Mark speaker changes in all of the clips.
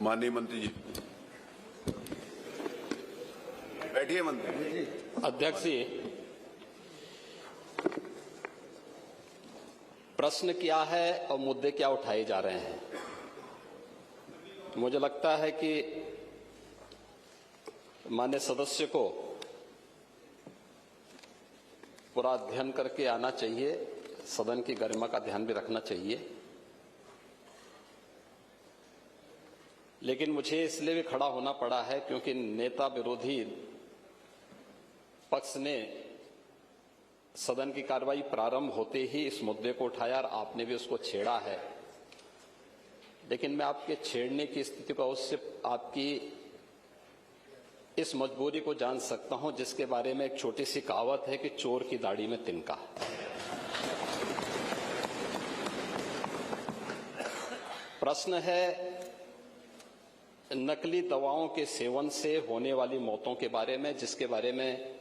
Speaker 1: माननीय मंत्री जी, बैठिए मंत्री जी।
Speaker 2: अध्यक्ष जी, प्रश्न क्या है और मुद्दे क्या उठाए जा रहे हैं? मुझे लगता है कि माननीय सदस्य को पूरा अध्ययन करके आना चाहिए, सदन की गरिमा का ध्यान भी रखना चाहिए। लेकिन मुझे इसलिए भी खड़ा होना पड़ा है क्योंकि नेता विरोधी पक्ष ने सदन की कार्रवाई प्रारंभ होते ही इस मुद्दे को उठाया और आपने भी उसको छेड़ा है। लेकिन मैं आपके छेड़ने की स्थिति को उससे आपकी इस मजबूरी को जान सकता हूं, जिसके बारे में एक छोटी सी कहावत है कि चोर की दाढ़ी में तिनका। प्रश्न है नकली दवाओं के सेवन से होने वाली मौतों के बारे में, जिसके बारे में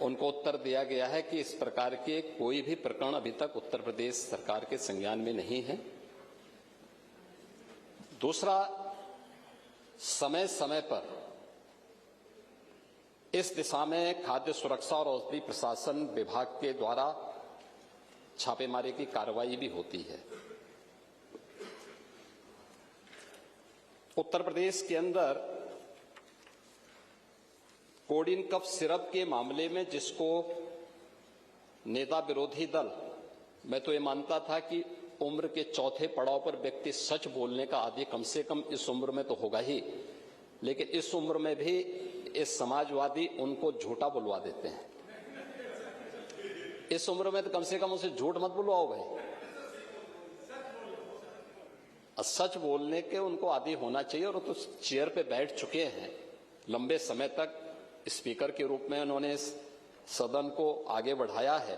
Speaker 2: उनको उत्तर दिया गया है कि इस प्रकार के कोई भी प्रकरण अभी तक उत्तर प्रदेश सरकार के संज्ञान में नहीं है। दूसरा, समय समय पर इस दिशा में खाद्य सुरक्षा और औषधि प्रशासन विभाग के द्वारा छापेमारी की कार्रवाई भी होती है। उत्तर प्रदेश के अंदर कोडिन कफ सिरप के मामले में, जिसको नेता विरोधी दल, मैं तो ये मानता था कि उम्र के चौथे पड़ाव पर व्यक्ति सच बोलने का आदि कम से कम इस उम्र में तो होगा ही, लेकिन इस उम्र में भी इस समाजवादी उनको झूठा बुलवा देते हैं। इस उम्र में तो कम से कम उसे झूठ मत बुलवाओ भाई, सच बोलने के उनको आदी होना चाहिए। और तो चेयर पे बैठ चुके हैं लंबे समय तक, स्पीकर के रूप में उन्होंने सदन को आगे बढ़ाया है।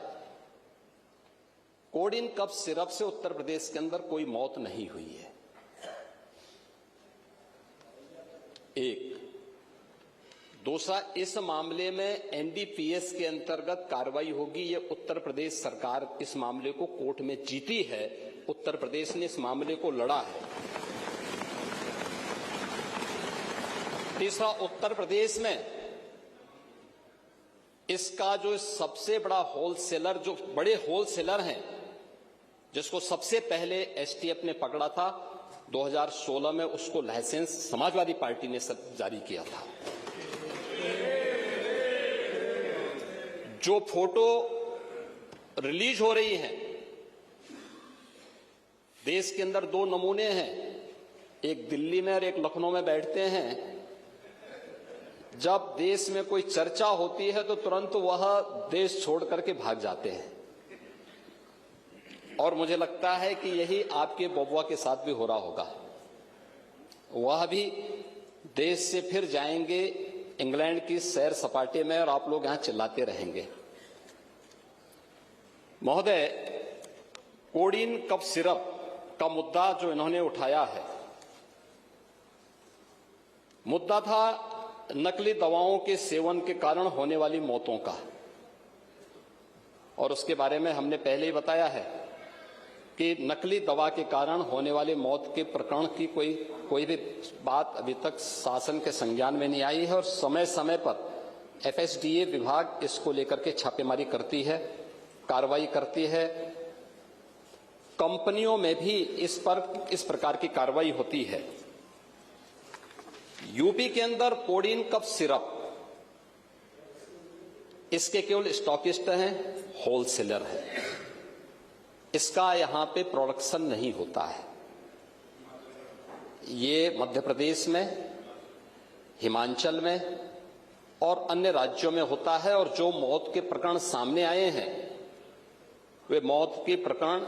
Speaker 2: कोडिन कफ सिरप से उत्तर प्रदेश के अंदर कोई मौत नहीं हुई है। एक। दूसरा, इस मामले में एनडीपीएस के अंतर्गत कार्रवाई होगी। ये उत्तर प्रदेश सरकार इस मामले को कोर्ट में जीती है, उत्तर प्रदेश ने इस मामले को लड़ा है। तीसरा, उत्तर प्रदेश में इसका जो सबसे बड़ा होलसेलर, जो बड़े होलसेलर हैं, जिसको सबसे पहले एसटीएफ ने पकड़ा था 2016 में, उसको लाइसेंस समाजवादी पार्टी ने जारी किया था। जो फोटो रिलीज हो रही हैं, देश के अंदर दो नमूने हैं, एक दिल्ली में और एक लखनऊ में बैठते हैं। जब देश में कोई चर्चा होती है तो तुरंत वह देश छोड़ करके भाग जाते हैं। और मुझे लगता है कि यही आपके बबुआ के साथ भी हो रहा होगा। वह भी देश से फिर जाएंगे इंग्लैंड की सैर सपाटे में और आप लोग यहां चिल्लाते रहेंगे। महोदय, कोडिन कफ सिरप का मुद्दा जो इन्होंने उठाया है, मुद्दा था नकली दवाओं के सेवन के कारण होने वाली मौतों का। और उसके बारे में हमने पहले ही बताया है कि नकली दवा के कारण होने वाली मौत के प्रकरण की कोई भी बात अभी तक शासन के संज्ञान में नहीं आई है। और समय समय पर एफएसडीए विभाग इसको लेकर के छापेमारी करती है, कार्रवाई करती है। कंपनियों में भी इस प्रकार की कार्रवाई होती है। यूपी के अंदर कोडिन कफ सिरप, इसके केवल स्टॉकिस्ट हैं, होलसेलर हैं। इसका यहां पे प्रोडक्शन नहीं होता है। ये मध्य प्रदेश में, हिमाचल में और अन्य राज्यों में होता है। और जो मौत के प्रकरण सामने आए हैं, वे मौत के प्रकरण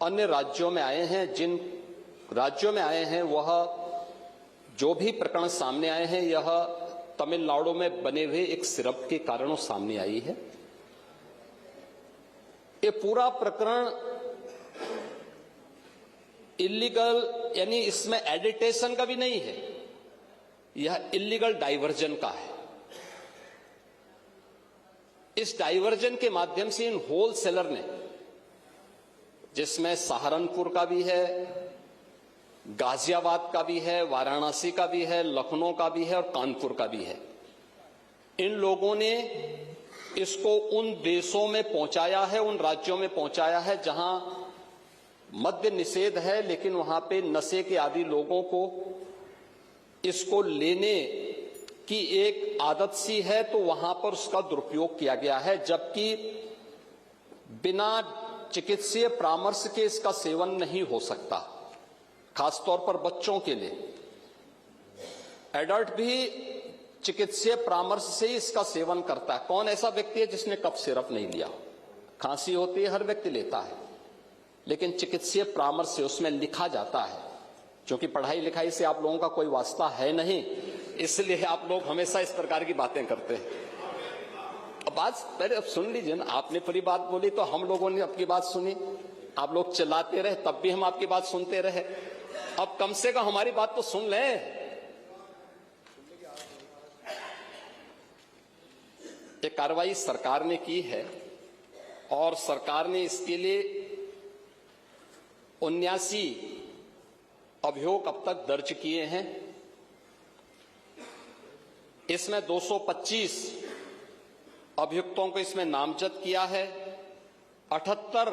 Speaker 2: अन्य राज्यों में आए हैं। जिन राज्यों में आए हैं, वह जो भी प्रकरण सामने आए हैं, यह तमिलनाडु में बने हुए एक सिरप के कारणों सामने आई है। ये पूरा प्रकरण इलीगल, यानी इसमें एडिटेशन का भी नहीं है, यह इलीगल डाइवर्जन का है। इस डाइवर्जन के माध्यम से इन होलसेलर ने, जिसमें सहारनपुर का भी है, गाजियाबाद का भी है, वाराणसी का भी है, लखनऊ का भी है और कानपुर का भी है। इन लोगों ने इसको उन देशों में पहुंचाया है, उन राज्यों में पहुंचाया है जहां मद्य निषेध है, लेकिन वहां पे नशे के आदी लोगों को इसको लेने की एक आदत सी है, तो वहां पर उसका दुरुपयोग किया गया है, जबकि बिना चिकित्सीय परामर्श के इसका सेवन नहीं हो सकता, खासतौर पर बच्चों के लिए। एडल्ट भी चिकित्सीय परामर्श से ही इसका सेवन करता है। कौन ऐसा व्यक्ति है जिसने कफ सिरप नहीं लिया? खांसी होती है, हर व्यक्ति लेता है, लेकिन चिकित्सीय परामर्श से उसमें लिखा जाता है। क्योंकि पढ़ाई लिखाई से आप लोगों का कोई वास्ता है नहीं, इसलिए आप लोग हमेशा इस प्रकार की बातें करते हैं। अब बात पहले अब सुन लीजिए ना, आपने पूरी बात बोली तो हम लोगों ने आपकी बात सुनी, आप लोग चिल्लाते रहे तब भी हम आपकी बात सुनते रहे। अब कम से कम हमारी बात तो सुन लें। ये कार्रवाई सरकार ने की है और सरकार ने इसके लिए 79 अभियोग अब तक दर्ज किए हैं। इसमें 225 अभियुक्तों को इसमें नामजद किया है। 78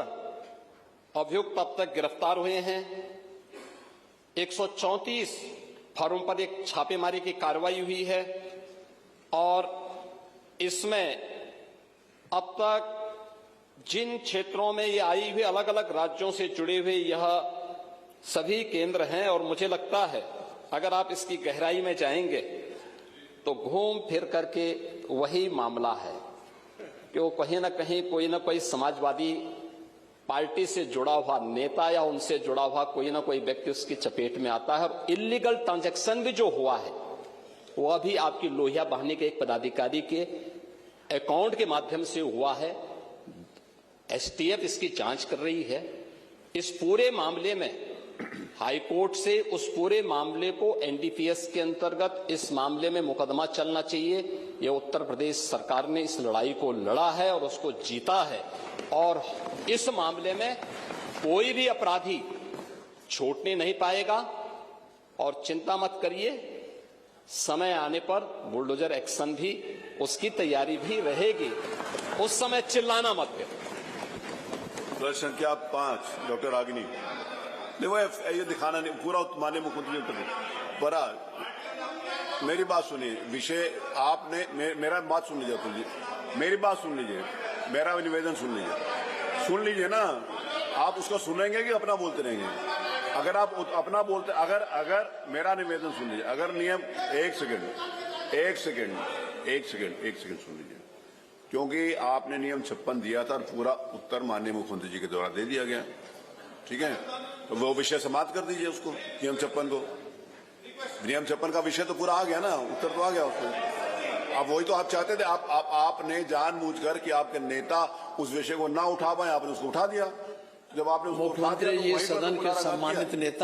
Speaker 2: अभियुक्त अब तक गिरफ्तार हुए हैं। 134 फर्म पर एक छापेमारी की कार्रवाई हुई है और इसमें अब तक जिन क्षेत्रों में ये आई हुई अलग अलग राज्यों से जुड़े हुए यह सभी केंद्र हैं और मुझे लगता है अगर आप इसकी गहराई में जाएंगे तो घूम फिर करके वही मामला है कि वो कहीं ना कहीं कोई ना कोई समाजवादी पार्टी से जुड़ा हुआ नेता या उनसे जुड़ा हुआ कोई ना कोई व्यक्ति उसकी चपेट में आता है। और इलीगल ट्रांजैक्शन भी जो हुआ है वह भी आपकी लोहिया बहाने के एक पदाधिकारी के अकाउंट के माध्यम से हुआ है। एसटीएफ इसकी जांच कर रही है। इस पूरे मामले में हाईकोर्ट से उस पूरे मामले को एनडीपीएस के अंतर्गत इस मामले में मुकदमा चलना चाहिए। ये उत्तर प्रदेश सरकार ने इस लड़ाई को लड़ा है और उसको जीता है और इस मामले में कोई भी अपराधी छूटने नहीं पाएगा। और चिंता मत करिए, समय आने पर बुलडोजर एक्शन भी उसकी तैयारी भी रहेगी, उस समय चिल्लाना मत करो।
Speaker 1: प्रश्न संख्या 5 डॉक्टर रागिनी। देखो ये दिखाना नहीं, पूरा माननीय मुख्यमंत्री बड़ा मेरी बात सुनिए। विषय आपने मेरा बात सुन लीजिए, जी मेरी बात सुन लीजिए, मेरा निवेदन सुन लीजिए ना। आप उसको सुनेंगे कि अपना बोलते रहेंगे? अगर आप अपना बोलते अगर मेरा निवेदन सुन लीजिए। अगर नियम एक सेकंड सुन लीजिए, क्योंकि आपने नियम 56 दिया था और पूरा उत्तर माननीय मुख्यमंत्री जी के द्वारा दे दिया गया, ठीक है? तो वो विषय समाप्त कर दीजिए उसको, नियम 56 को। नियम 56 का विषय तो पूरा आ गया ना, उत्तर तो आ गया उसको। अब वही तो आप चाहते थे, आपने जानबूझकर कि आपके नेता उस विषय को ना उठा पाए, आपने उसको उठा दिया। जब आपने उसको उठा दिया तो
Speaker 3: ये सदन के सम्मानित नेता